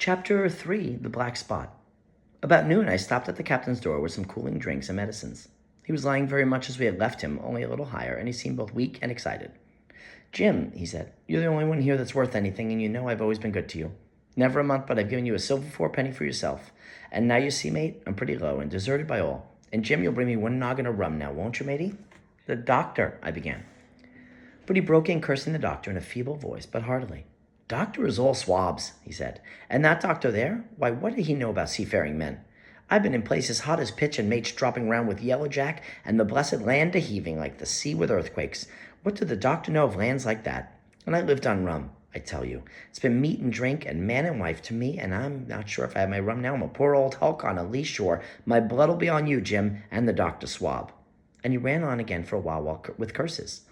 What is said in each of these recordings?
Chapter 3, The Black Spot. About noon, I stopped at the captain's door with some cooling drinks and medicines. He was lying very much as we had left him, only a little higher, and he seemed both weak and excited. "Jim," he said, "you're the only one here that's worth anything, and you know I've always been good to you. Never a month but I've given you a silver fourpenny for yourself. And now you see, mate, I'm pretty low and deserted by all. And Jim, you'll bring me one noggin of rum now, won't you, matey?" "The doctor," I began. But he broke in, cursing the doctor in a feeble voice, but heartily. "Doctor is all swabs," he said. "And that doctor there? Why, what did he know about seafaring men? I've been in places hot as pitch and mates dropping round with yellow jack and the blessed land a-heaving like the sea with earthquakes. What did the doctor know of lands like that? And I lived on rum, I tell you. It's been meat and drink and man and wife to me, and I'm not sure if I have my rum now. I'm a poor old hulk on a lee shore. My blood'll be on you, Jim, and the doctor swab." And he ran on again for a while with curses.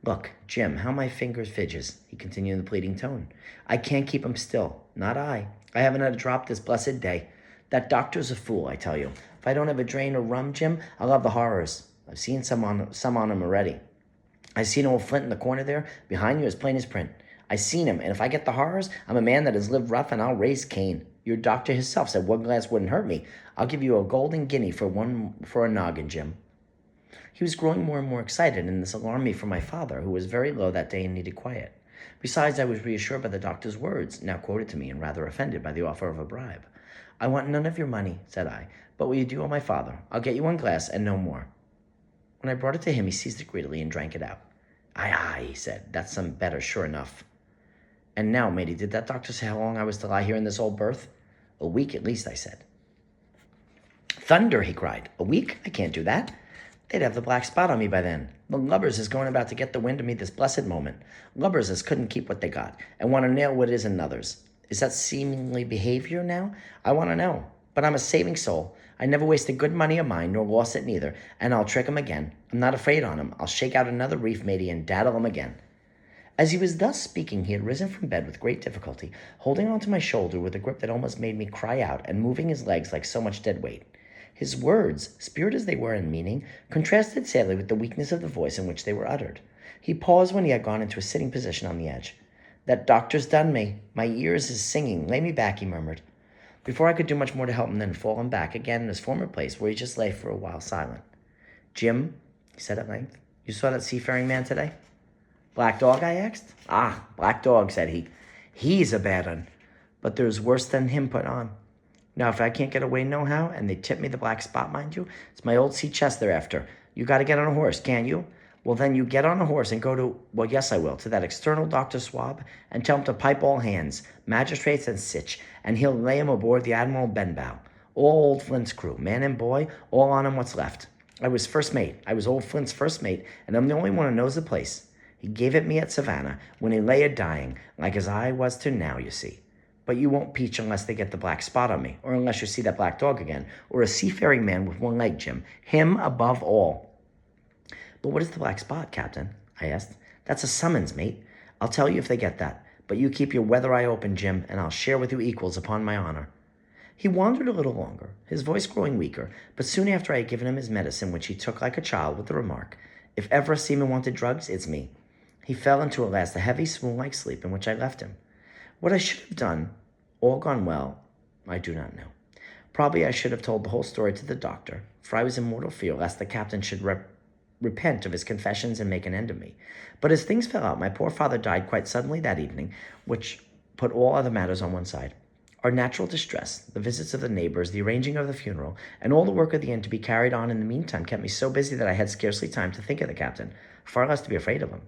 "Look, Jim, how my fingers fidges," he continued in a pleading tone. "I can't keep 'em still. Not I. I haven't had a drop this blessed day. That doctor's a fool, I tell you. If I don't have a drain of rum, Jim, I'll have the horrors. I've seen some on him already. I seen old Flint in the corner there, behind you, as plain as print. I seen him, and if I get the horrors, I'm a man that has lived rough, and I'll raise Cain. Your doctor himself said one glass wouldn't hurt me. I'll give you a golden guinea for a noggin, Jim." He was growing more and more excited, and this alarmed me for my father, who was very low that day and needed quiet. Besides, I was reassured by the doctor's words, now quoted to me, and rather offended by the offer of a bribe. "I want none of your money," said I, "but what you do owe my father. I'll get you one glass and no more." When I brought it to him, he seized it greedily and drank it out. "Aye, aye," he said, "that's some better, sure enough." "And now, matey, did that doctor say how long I was to lie here in this old berth?" "A week at least," I said. "Thunder!" he cried. "A week? I can't do that. They'd have the black spot on me by then. The lubbers is going about to get the wind of me this blessed moment. Lubbers as couldn't keep what they got, and want to nail what is another's. Is that seemingly behavior now? I want to know. But I'm a saving soul. I never wasted good money of mine, nor lost it neither, and I'll trick 'em again. I'm not afraid on 'em. I'll shake out another reef, matey, and daddle 'em again." As he was thus speaking, he had risen from bed with great difficulty, holding on to my shoulder with a grip that almost made me cry out, and moving his legs like so much dead weight. His words, spirited as they were in meaning, contrasted sadly with the weakness of the voice in which they were uttered. He paused when he had gone into a sitting position on the edge. "That doctor's done me. My ears is singing. Lay me back," he murmured. Before I could do much more to help him than fall him back again in his former place, where he just lay for a while silent. "Jim," he said at length, "you saw that seafaring man today?" "Black dog?" I asked. "Ah, black dog," said he. "He's a bad un, but there's worse than him put on. Now, if I can't get away nohow, and they tip me the black spot, mind you, it's my old sea chest they're after. You got to get on a horse, can't you? Well, then you get on a horse and go to, well, yes, I will, to that external Dr. Swab, and tell him to pipe all hands, magistrates and sich, and he'll lay him aboard the Admiral Benbow. All old Flint's crew, man and boy, all on him what's left. I was first mate. I was old Flint's first mate, and I'm the only one who knows the place. He gave it me at Savannah when he lay a-dying, like as I was to now, you see. But you won't peach unless they get the black spot on me, or unless you see that black dog again, or a seafaring man with one leg, Jim. Him above all." "But what is the black spot, Captain?" I asked. "That's a summons, mate. I'll tell you if they get that. But you keep your weather eye open, Jim, and I'll share with you equals upon my honor." He wandered a little longer, his voice growing weaker, but soon after I had given him his medicine, which he took like a child, with the remark, "If ever a seaman wanted drugs, it's me." He fell into at last a heavy, swoon-like sleep in which I left him. What I should have done, all gone well, I do not know. Probably I should have told the whole story to the doctor, for I was in mortal fear lest the captain should repent of his confessions and make an end of me. But as things fell out, my poor father died quite suddenly that evening, which put all other matters on one side. Our natural distress, the visits of the neighbors, the arranging of the funeral, and all the work of the inn to be carried on in the meantime kept me so busy that I had scarcely time to think of the captain, far less to be afraid of him.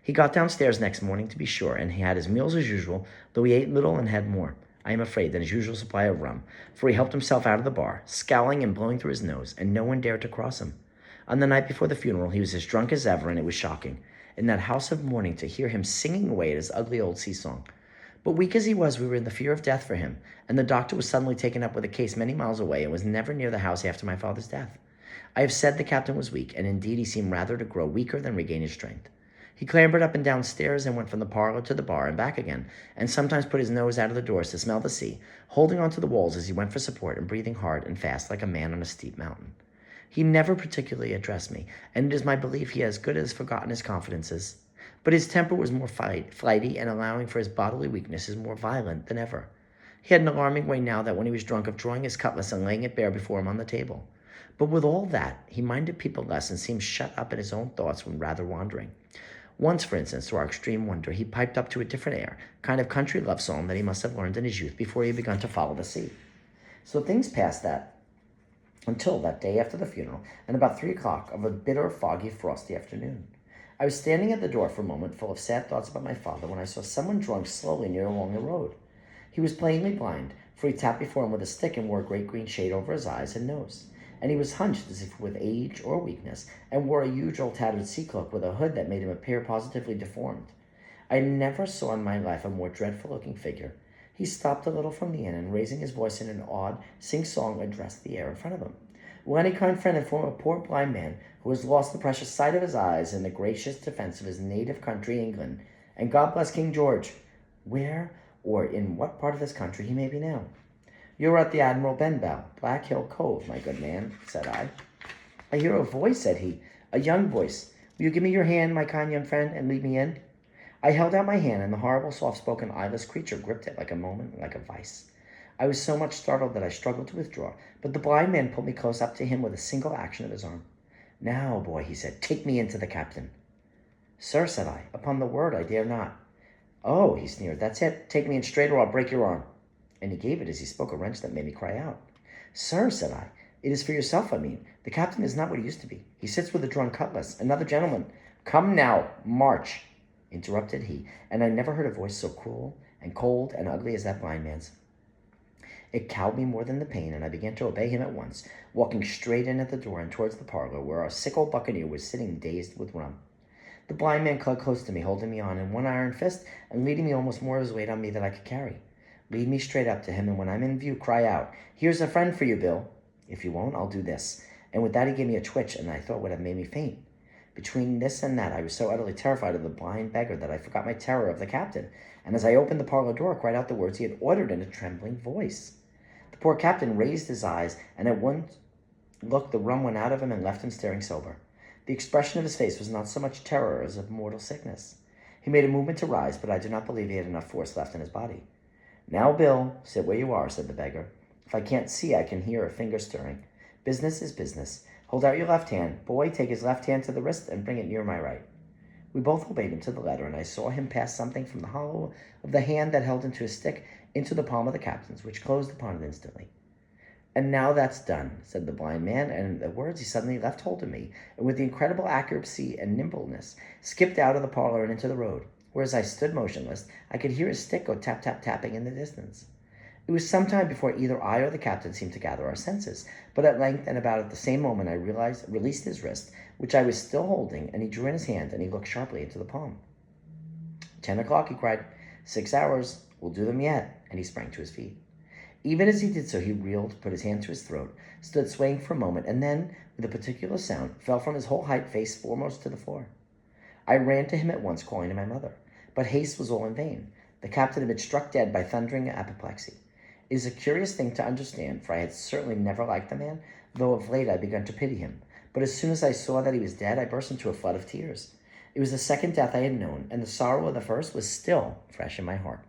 He got downstairs next morning, to be sure, and he had his meals as usual, though he ate little and had more, I am afraid, than his usual supply of rum, for he helped himself out of the bar, scowling and blowing through his nose, and no one dared to cross him. On the night before the funeral, he was as drunk as ever, and it was shocking, in that house of mourning, to hear him singing away at his ugly old sea-song. But weak as he was, we were in the fear of death for him, and the doctor was suddenly taken up with a case many miles away, and was never near the house after my father's death. I have said the captain was weak, and indeed he seemed rather to grow weaker than regain his strength. He clambered up and down stairs and went from the parlor to the bar and back again, and sometimes put his nose out of the doors to smell the sea, holding on to the walls as he went for support and breathing hard and fast like a man on a steep mountain. He never particularly addressed me, and it is my belief he as good as forgotten his confidences. But his temper was more flighty, and allowing for his bodily weaknesses more violent than ever. He had an alarming way now that when he was drunk of drawing his cutlass and laying it bare before him on the table. But with all that, he minded people less and seemed shut up in his own thoughts when rather wandering. Once, for instance, to our extreme wonder, he piped up to a different air, kind of country love song that he must have learned in his youth before he had begun to follow the sea. So things passed until that day after the funeral, and about 3 o'clock of a bitter, foggy, frosty afternoon. I was standing at the door for a moment, full of sad thoughts about my father, when I saw someone drunk slowly near along the road. He was plainly blind, for he tapped before him with a stick and wore a great green shade over his eyes and nose. And he was hunched as if with age or weakness, and wore a huge old tattered sea cloak with a hood that made him appear positively deformed. I never saw in my life a more dreadful-looking figure. He stopped a little from the inn, and raising his voice in an odd, sing-song, addressed the air in front of him. Will any kind friend inform a poor blind man who has lost the precious sight of his eyes in the gracious defense of his native country, England, and God bless King George, where or in what part of this country he may be now? You are at the Admiral Benbow, Black Hill Cove, my good man, said I. I hear a voice, said he, a young voice. Will you give me your hand, my kind young friend, and lead me in? I held out my hand, and the horrible, soft-spoken, eyeless creature gripped it like a vice. I was so much startled that I struggled to withdraw, but the blind man pulled me close up to him with a single action of his arm. Now, boy, he said, take me in to the captain. Sir, said I, upon the word I dare not. Oh, he sneered, that's it. Take me in straight or I'll break your arm. And he gave it as he spoke a wrench that made me cry out. Sir, said I, it is for yourself, I mean. The captain is not what he used to be. He sits with a drawn cutlass. Another gentleman. Come now, march, interrupted he, and I never heard a voice so cruel and cold and ugly as that blind man's. It cowed me more than the pain, and I began to obey him at once, walking straight in at the door and towards the parlor, where our sick old buccaneer was sitting dazed with rum. The blind man clung close to me, holding me on in one iron fist and leading me almost more of his weight on me than I could carry. Lead me straight up to him, and when I'm in view, cry out, here's a friend for you, Bill. If you won't, I'll do this. And with that he gave me a twitch, and I thought would have made me faint. Between this and that, I was so utterly terrified of the blind beggar that I forgot my terror of the captain, and as I opened the parlor door, cried out the words he had ordered in a trembling voice. The poor captain raised his eyes, and at one look the rum went out of him and left him staring sober. The expression of his face was not so much terror as of mortal sickness. He made a movement to rise, but I do not believe he had enough force left in his body. Now, Bill, sit where you are, said the beggar. If I can't see, I can hear a finger stirring. Business is business. Hold out your left hand. Boy, take his left hand to the wrist and bring it near my right. We both obeyed him to the letter, and I saw him pass something from the hollow of the hand that held into his stick into the palm of the captain's, which closed upon it instantly. And now that's done, said the blind man, and in the words he suddenly left hold of me, and with the incredible accuracy and nimbleness, skipped out of the parlor and into the road, where as I stood motionless, I could hear his stick go tap, tap, tapping in the distance. It was some time before either I or the captain seemed to gather our senses, but at length and about at the same moment I released his wrist, which I was still holding, and he drew in his hand, and he looked sharply into the palm. 10 o'clock, he cried. 6 hours. We'll do them yet. And he sprang to his feet. Even as he did so, he reeled, put his hand to his throat, stood swaying for a moment, and then, with a particular sound, fell from his whole height face foremost to the floor. I ran to him at once, calling to my mother. But haste was all in vain. The captain had been struck dead by thundering apoplexy. It is a curious thing to understand, for I had certainly never liked the man, though of late I had begun to pity him. But as soon as I saw that he was dead, I burst into a flood of tears. It was the second death I had known, and the sorrow of the first was still fresh in my heart.